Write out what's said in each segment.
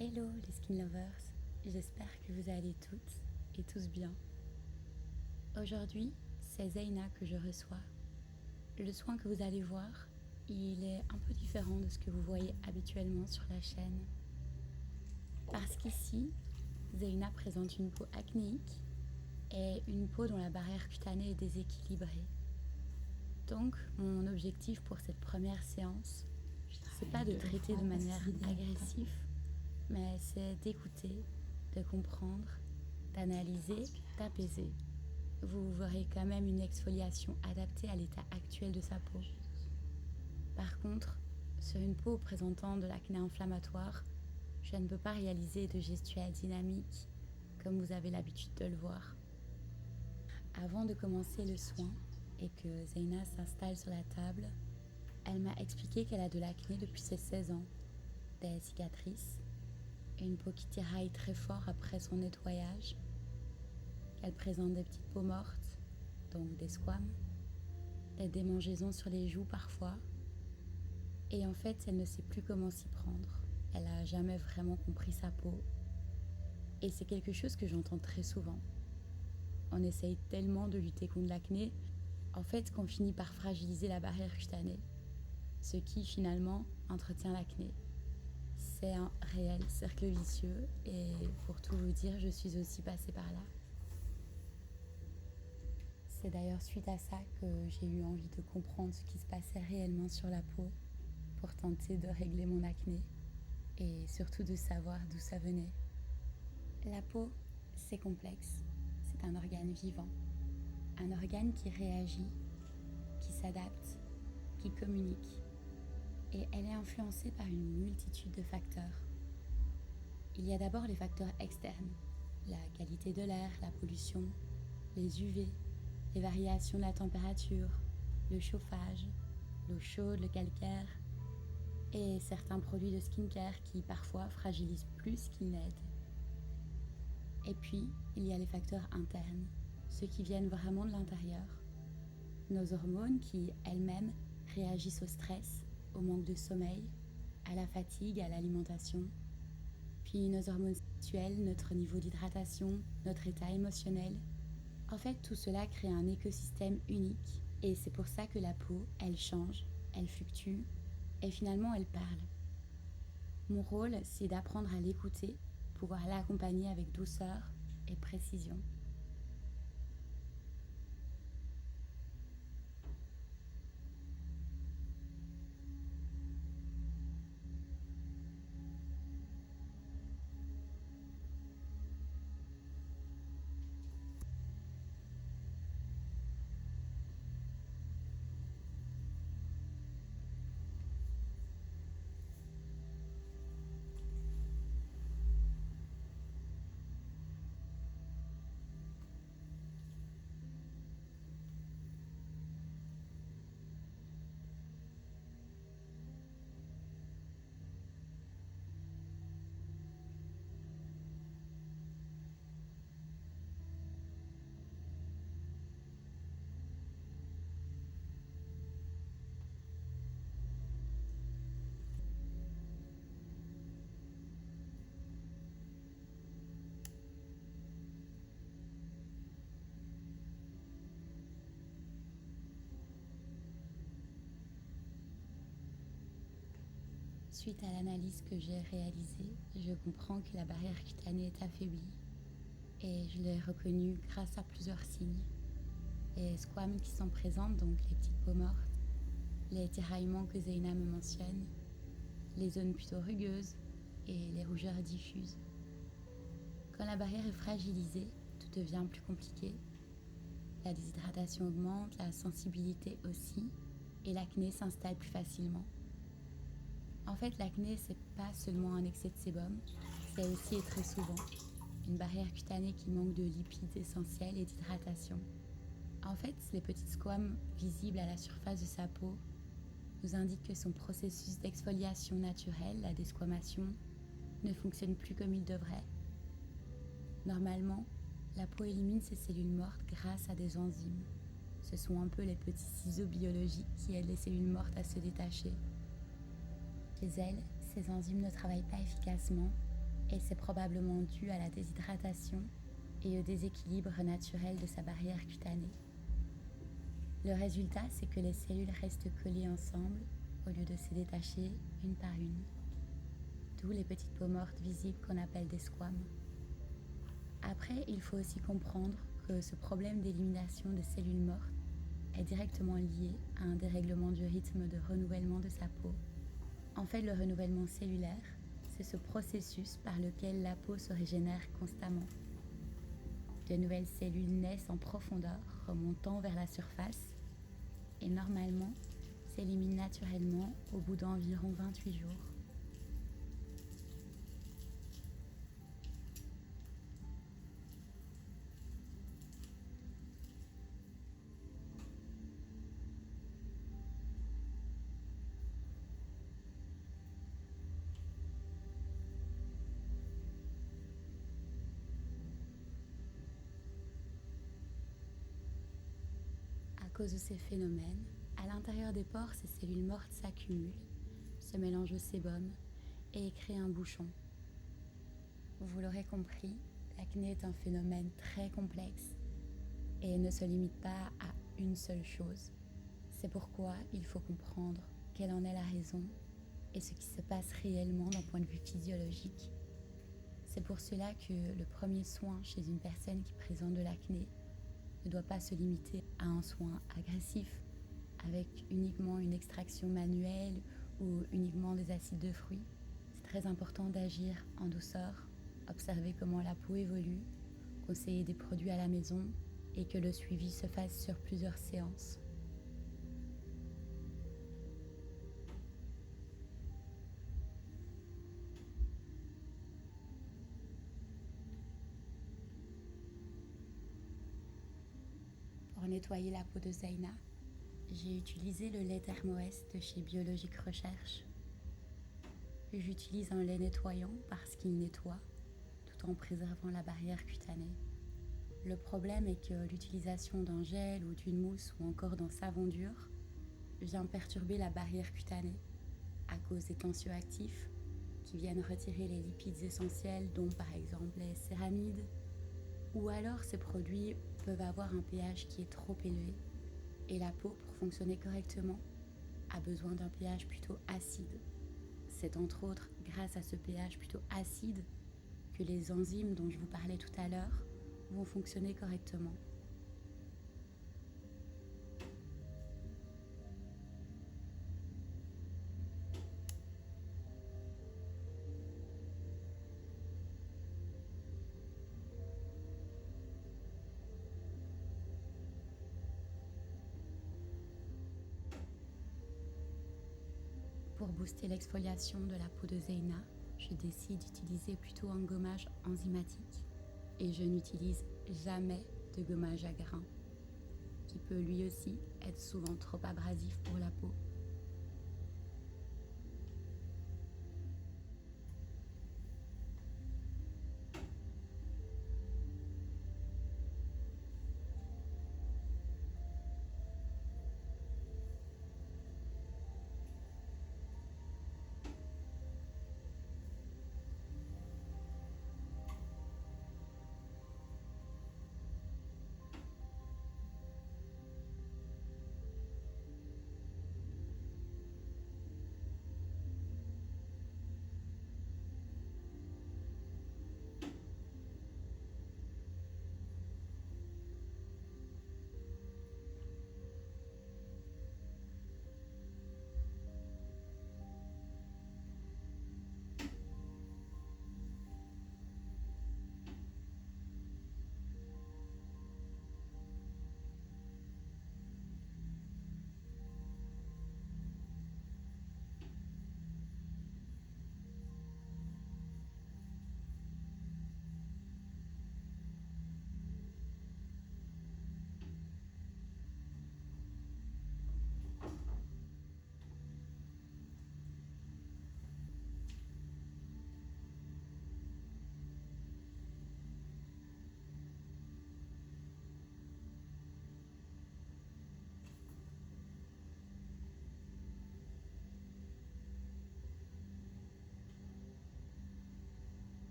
Hello les skin lovers, j'espère que vous allez toutes et tous bien. Aujourd'hui, c'est Zeyna que je reçois. Le soin que vous allez voir, il est un peu différent de ce que vous voyez habituellement sur la chaîne. Parce qu'ici, Zeyna présente une peau acnéique et une peau dont la barrière cutanée est déséquilibrée. Donc, mon objectif pour cette première séance, c'est pas de traiter de manière agressive, mais c'est d'écouter, de comprendre, d'analyser, d'apaiser. Vous verrez quand même une exfoliation adaptée à l'état actuel de sa peau. Par contre, sur une peau présentant de l'acné inflammatoire, je ne peux pas réaliser de gestuelle dynamique comme vous avez l'habitude de le voir. Avant de commencer le soin et que Zeyna s'installe sur la table, elle m'a expliqué qu'elle a de l'acné depuis ses 16 ans, des cicatrices, une peau qui tiraille très fort après son nettoyage, qu'elle présente des petites peaux mortes, donc des squames, des démangeaisons sur les joues parfois, et en fait elle ne sait plus comment s'y prendre. Elle n'a jamais vraiment compris sa peau, et c'est quelque chose que j'entends très souvent. On essaye tellement de lutter contre l'acné, en fait qu'on finit par fragiliser la barrière cutanée, ce qui finalement entretient l'acné. C'est un réel cercle vicieux et pour tout vous dire, je suis aussi passée par là. C'est d'ailleurs suite à ça que j'ai eu envie de comprendre ce qui se passait réellement sur la peau pour tenter de régler mon acné et surtout de savoir d'où ça venait. La peau, c'est complexe. C'est un organe vivant. Un organe qui réagit, qui s'adapte, qui communique. Et elle est influencée par une multitude de facteurs. Il y a d'abord les facteurs externes, la qualité de l'air, la pollution, les UV, les variations de la température, le chauffage, l'eau chaude, le calcaire et certains produits de skincare qui parfois fragilisent plus qu'ils n'aident. Et puis, il y a les facteurs internes, ceux qui viennent vraiment de l'intérieur. Nos hormones qui, elles-mêmes, réagissent au stress, au manque de sommeil, à la fatigue, à l'alimentation. Puis nos hormones sexuelles, notre niveau d'hydratation, notre état émotionnel. En fait, tout cela crée un écosystème unique et c'est pour ça que la peau, elle change, elle fluctue et finalement elle parle. Mon rôle, c'est d'apprendre à l'écouter, pouvoir l'accompagner avec douceur et précision. Suite à l'analyse que j'ai réalisée, je comprends que la barrière cutanée est affaiblie et je l'ai reconnue grâce à plusieurs signes. Les squames qui sont présentes, donc les petites peaux mortes, les tiraillements que Zeyna me mentionne, les zones plutôt rugueuses et les rougeurs diffuses. Quand la barrière est fragilisée, tout devient plus compliqué. La déshydratation augmente, la sensibilité aussi, et l'acné s'installe plus facilement. En fait, l'acné, c'est pas seulement un excès de sébum, c'est aussi et très souvent une barrière cutanée qui manque de lipides essentiels et d'hydratation. En fait, les petites squames visibles à la surface de sa peau nous indiquent que son processus d'exfoliation naturelle, la desquamation, ne fonctionne plus comme il devrait. Normalement, la peau élimine ses cellules mortes grâce à des enzymes. Ce sont un peu les petits ciseaux biologiques qui aident les cellules mortes à se détacher. Chez elle, ces enzymes ne travaillent pas efficacement et c'est probablement dû à la déshydratation et au déséquilibre naturel de sa barrière cutanée. Le résultat, c'est que les cellules restent collées ensemble au lieu de se détacher une par une. D'où les petites peaux mortes visibles qu'on appelle des squames. Après, il faut aussi comprendre que ce problème d'élimination de cellules mortes est directement lié à un dérèglement du rythme de renouvellement de sa peau. En fait, le renouvellement cellulaire, c'est ce processus par lequel la peau se régénère constamment. De nouvelles cellules naissent en profondeur, remontant vers la surface, et normalement s'éliminent naturellement au bout d'environ 28 jours. À cause de ces phénomènes, à l'intérieur des pores, ces cellules mortes s'accumulent, se mélangent au sébum et créent un bouchon. Vous l'aurez compris, l'acné est un phénomène très complexe et ne se limite pas à une seule chose. C'est pourquoi il faut comprendre quelle en est la raison et ce qui se passe réellement d'un point de vue physiologique. C'est pour cela que le premier soin chez une personne qui présente de l'acné ne doit pas se limiter à un soin agressif avec uniquement une extraction manuelle ou uniquement des acides de fruits. C'est très important d'agir en douceur, observer comment la peau évolue, conseiller des produits à la maison et que le suivi se fasse sur plusieurs séances. Pour nettoyer la peau de Zeyna, j'ai utilisé le lait Thermoest de chez Biologique Recherche. J'utilise un lait nettoyant parce qu'il nettoie tout en préservant la barrière cutanée. Le problème est que l'utilisation d'un gel ou d'une mousse ou encore d'un savon dur vient perturber la barrière cutanée à cause des tensioactifs qui viennent retirer les lipides essentiels dont par exemple les céramides, ou alors ces produits peuvent avoir un pH qui est trop élevé et la peau, pour fonctionner correctement, a besoin d'un pH plutôt acide. C'est entre autres grâce à ce pH plutôt acide que les enzymes dont je vous parlais tout à l'heure vont fonctionner correctement. Pour booster l'exfoliation de la peau de Zeyna, je décide d'utiliser plutôt un gommage enzymatique et je n'utilise jamais de gommage à grains, qui peut lui aussi être souvent trop abrasif pour la peau.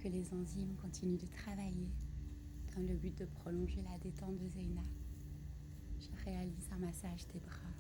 que les enzymes continuent de travailler dans le but de prolonger la détente de Zeina, je réalise un massage des bras.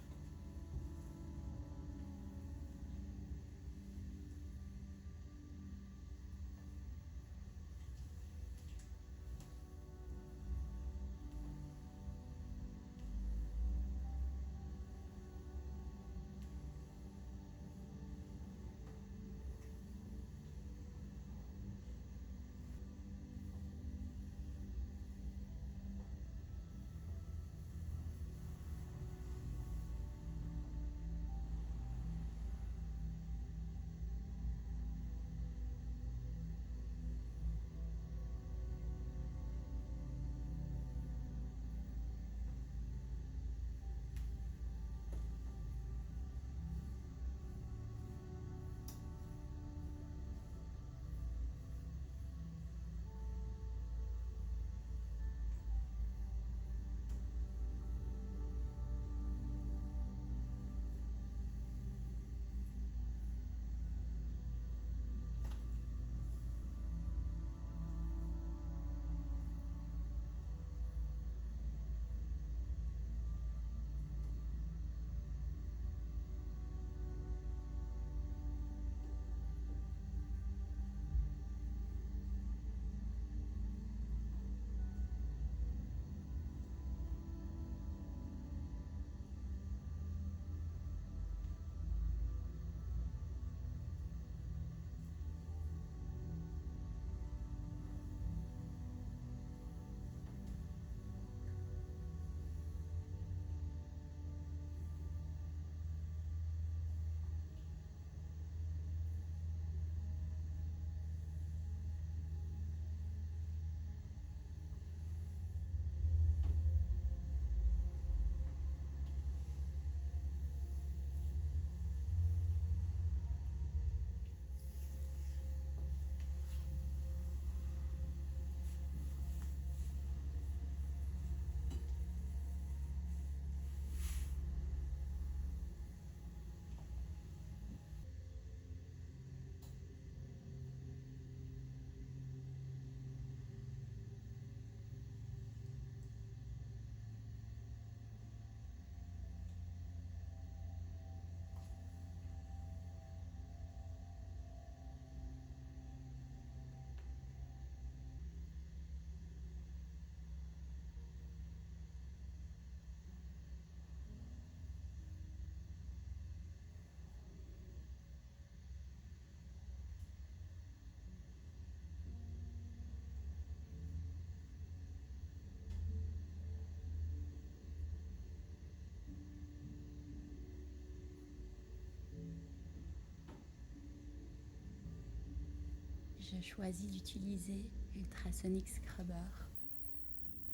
Je choisis d'utiliser Ultrasonic Scrubber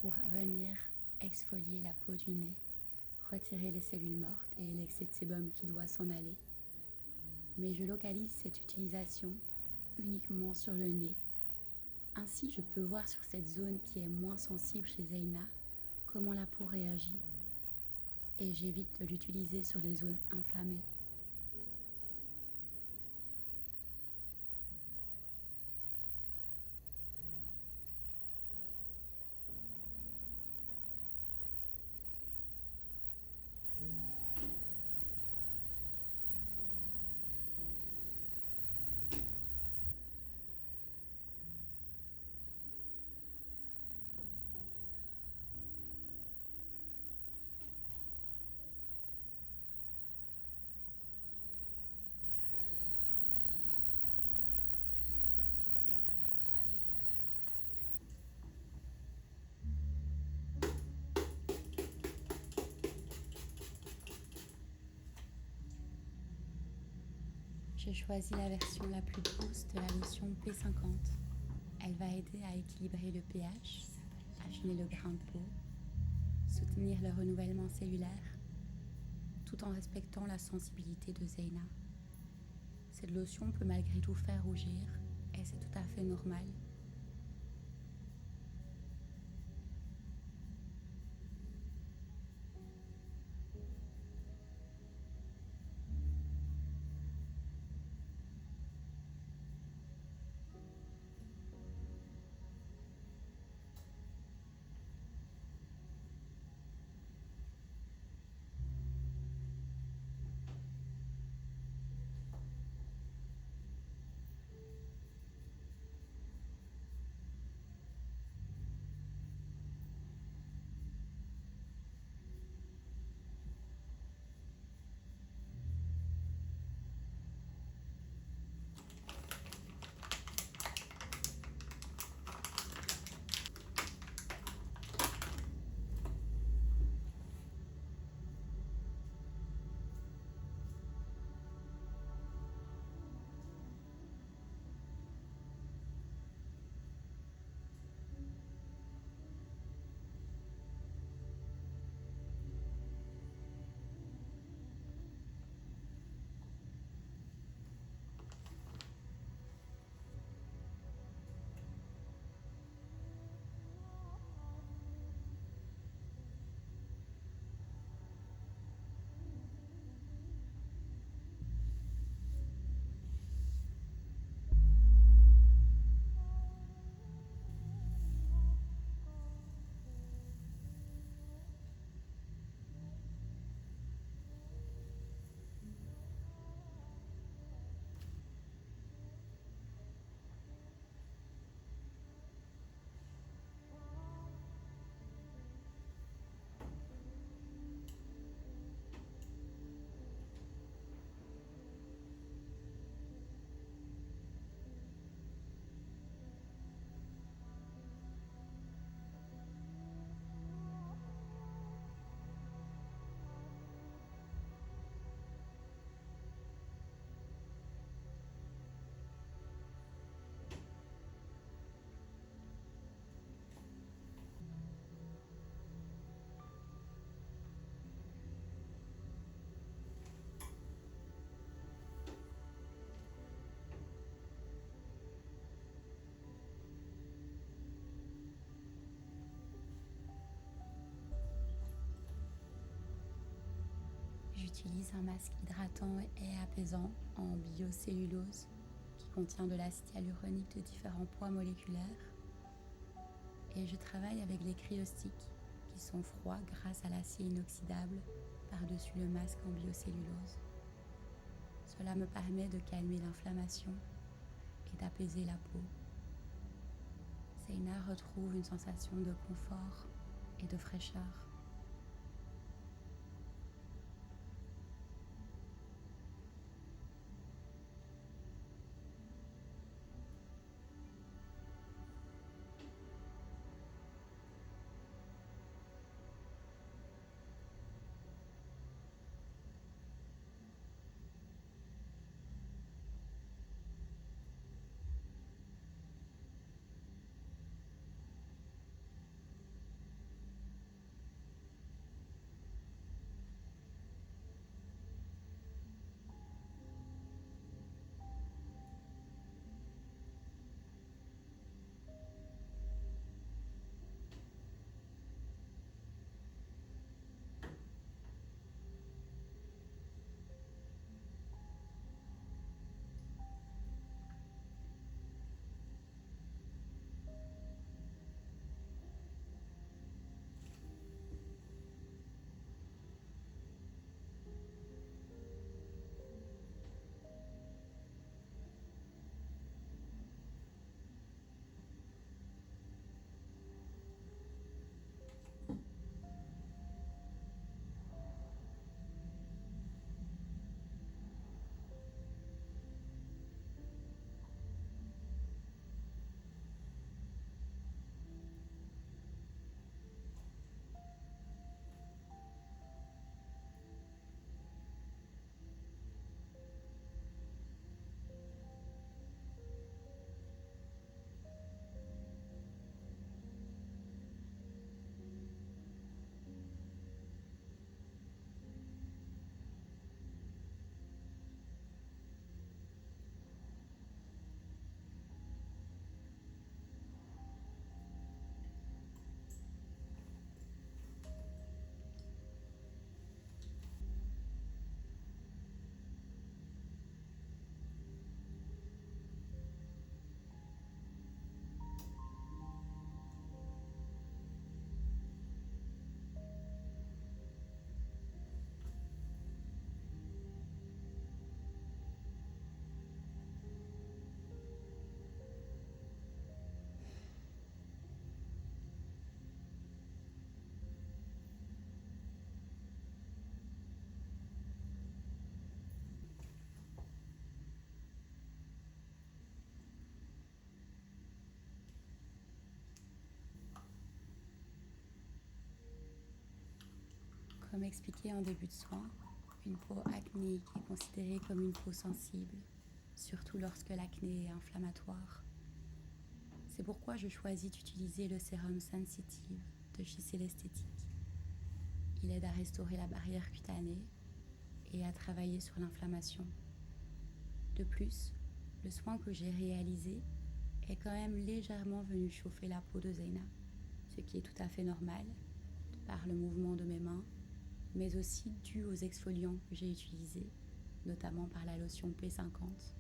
pour venir exfolier la peau du nez, retirer les cellules mortes et l'excès de sébum qui doit s'en aller. Mais je localise cette utilisation uniquement sur le nez. Ainsi, je peux voir sur cette zone qui est moins sensible chez Zeina comment la peau réagit et j'évite de l'utiliser sur les zones inflammées. J'ai choisi la version la plus douce de la lotion P50. Elle va aider à équilibrer le pH, affiner le grain de peau, soutenir le renouvellement cellulaire, tout en respectant la sensibilité de Zeina. Cette lotion peut malgré tout faire rougir, et c'est tout à fait normal. j'utilise un masque hydratant et apaisant en biocellulose qui contient de l'acide hyaluronique de différents poids moléculaires. Et je travaille avec les cryosticides qui sont froids grâce à l'acier inoxydable par-dessus le masque en biocellulose. Cela me permet de calmer l'inflammation et d'apaiser la peau. Zeyna retrouve une sensation de confort et de fraîcheur. Comme expliqué en début de soin, une peau acnéique est considérée comme une peau sensible, surtout lorsque l'acné est inflammatoire. C'est pourquoi je choisis d'utiliser le sérum Sensitive de chez Célesthétique. Il aide à restaurer la barrière cutanée et à travailler sur l'inflammation. De plus, le soin que j'ai réalisé est quand même légèrement venu chauffer la peau de Zeyna, ce qui est tout à fait normal, de par le mouvement de mes mains, mais aussi dû aux exfoliants que j'ai utilisés, notamment par la lotion P50.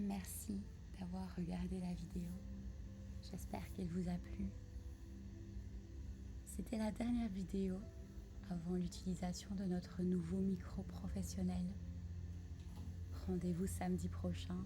Merci d'avoir regardé la vidéo. J'espère qu'elle vous a plu. C'était la dernière vidéo avant l'utilisation de notre nouveau micro professionnel. Rendez-vous samedi prochain